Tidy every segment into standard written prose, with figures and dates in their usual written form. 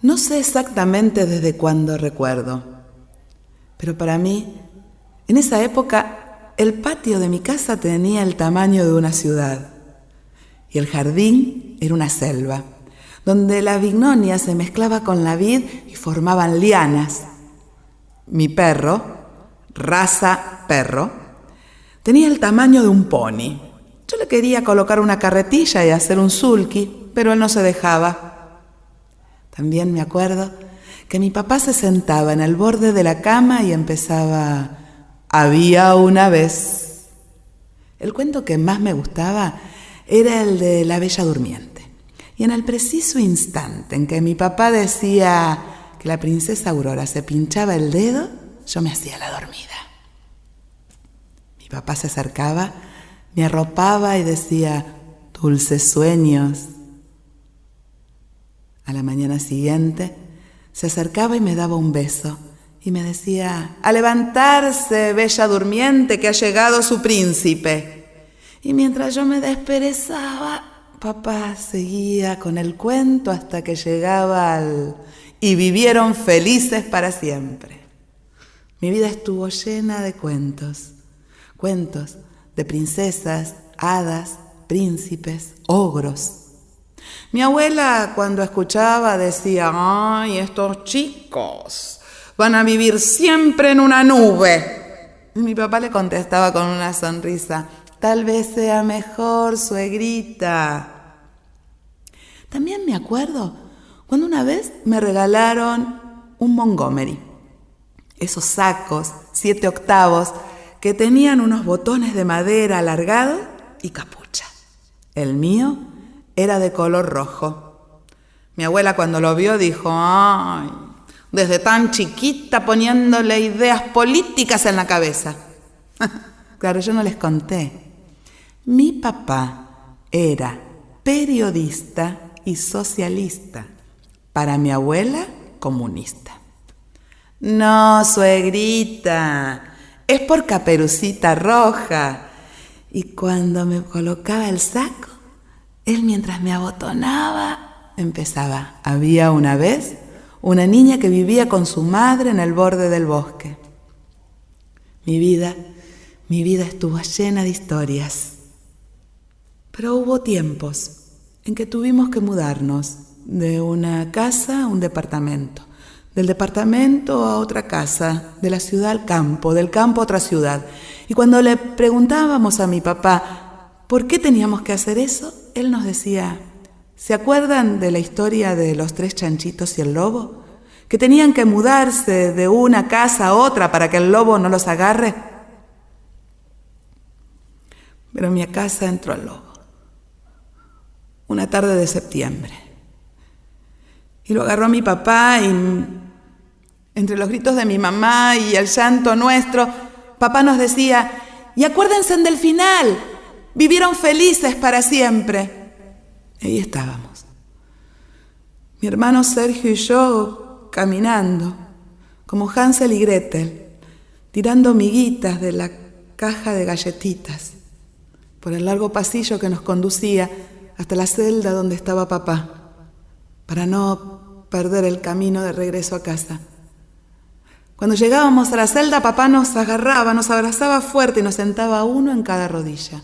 No sé exactamente desde cuándo recuerdo, pero para mí, en esa época, el patio de mi casa tenía el tamaño de una ciudad y el jardín era una selva, donde la vignonia se mezclaba con la vid y formaban lianas. Mi perro, raza perro, tenía el tamaño de un pony. Yo le quería colocar una carretilla y hacer un sulky, pero él no se dejaba. También me acuerdo que mi papá se sentaba en el borde de la cama y empezaba: había una vez. El cuento que más me gustaba era el de la Bella Durmiente. Y en el preciso instante en que mi papá decía que la princesa Aurora se pinchaba el dedo, yo me hacía la dormida. Mi papá se acercaba, me arropaba y decía: dulces sueños. A la mañana siguiente se acercaba y me daba un beso y me decía: a levantarse, bella durmiente, que ha llegado su príncipe. Y mientras yo me desperezaba, papá seguía con el cuento hasta que llegaba al y vivieron felices para siempre. Mi vida estuvo llena de cuentos, cuentos de princesas, hadas, príncipes, ogros. Mi abuela, cuando escuchaba, decía: ay, estos chicos van a vivir siempre en una nube. Y mi papá le contestaba con una sonrisa: tal vez sea mejor, suegrita. También me acuerdo cuando una vez me regalaron un Montgomery, esos sacos 7 octavos que tenían unos botones de madera alargados y capucha. El mío era de color rojo. Mi abuela, cuando lo vio, dijo: ay, desde tan chiquita poniéndole ideas políticas en la cabeza. Claro, yo no les conté. Mi papá era periodista y socialista. Para mi abuela, comunista. No, suegrita, es por Caperucita Roja. Y cuando me colocaba el saco, él, mientras me abotonaba, empezaba: había una vez una niña que vivía con su madre en el borde del bosque. Mi vida estuvo llena de historias. Pero hubo tiempos en que tuvimos que mudarnos de una casa a un departamento, del departamento a otra casa, de la ciudad al campo, del campo a otra ciudad. Y cuando le preguntábamos a mi papá por qué teníamos que hacer eso, él nos decía: ¿se acuerdan de la historia de los 3 chanchitos y el lobo? Que tenían que mudarse de una casa a otra para que el lobo no los agarre. Pero en mi casa entró el lobo, una tarde de septiembre. Y lo agarró mi papá y, entre los gritos de mi mamá y el llanto nuestro, papá nos decía: y acuérdense del final, vivieron felices para siempre. Y ahí estábamos, mi hermano Sergio y yo caminando, como Hansel y Gretel, tirando miguitas de la caja de galletitas, por el largo pasillo que nos conducía hasta la celda donde estaba papá, para no perder el camino de regreso a casa. Cuando llegábamos a la celda, papá nos agarraba, nos abrazaba fuerte y nos sentaba uno en cada rodilla.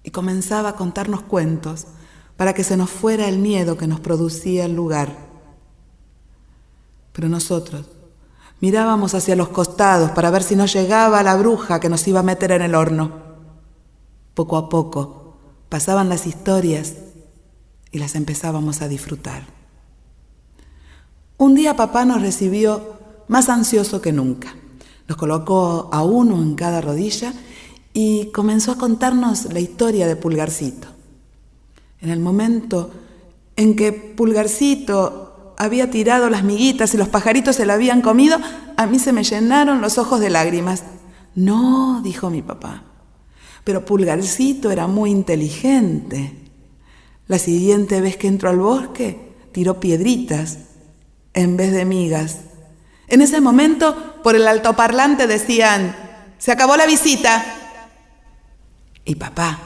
Y comenzaba a contarnos cuentos para que se nos fuera el miedo que nos producía el lugar. Pero nosotros mirábamos hacia los costados para ver si no llegaba la bruja que nos iba a meter en el horno. Poco a poco pasaban las historias y las empezábamos a disfrutar. Un día papá nos recibió más ansioso que nunca. Nos colocó a uno en cada rodilla y comenzó a contarnos la historia de Pulgarcito. En el momento en que Pulgarcito había tirado las miguitas y los pajaritos se la habían comido, a mí se me llenaron los ojos de lágrimas. No, dijo mi papá, pero Pulgarcito era muy inteligente. La siguiente vez que entró al bosque, tiró piedritas en vez de migas. En ese momento, por el altoparlante decían: ¡se acabó la visita! Y papá,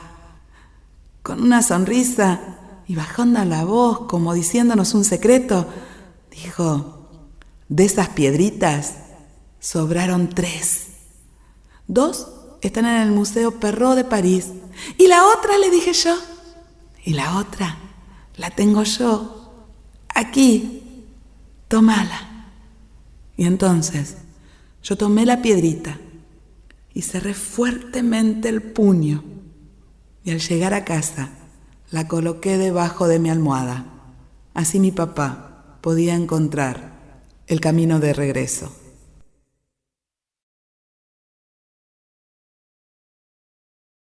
con una sonrisa y bajando la voz como diciéndonos un secreto, Dijo, de esas piedritas sobraron 3. 2 están en el Museo Perrault de París. ¿Y la otra?, le dije yo. Y la otra la tengo yo, aquí, tomala. Y entonces yo tomé la piedrita y cerré fuertemente el puño. Y al llegar a casa, la coloqué debajo de mi almohada. Así mi papá podía encontrar el camino de regreso.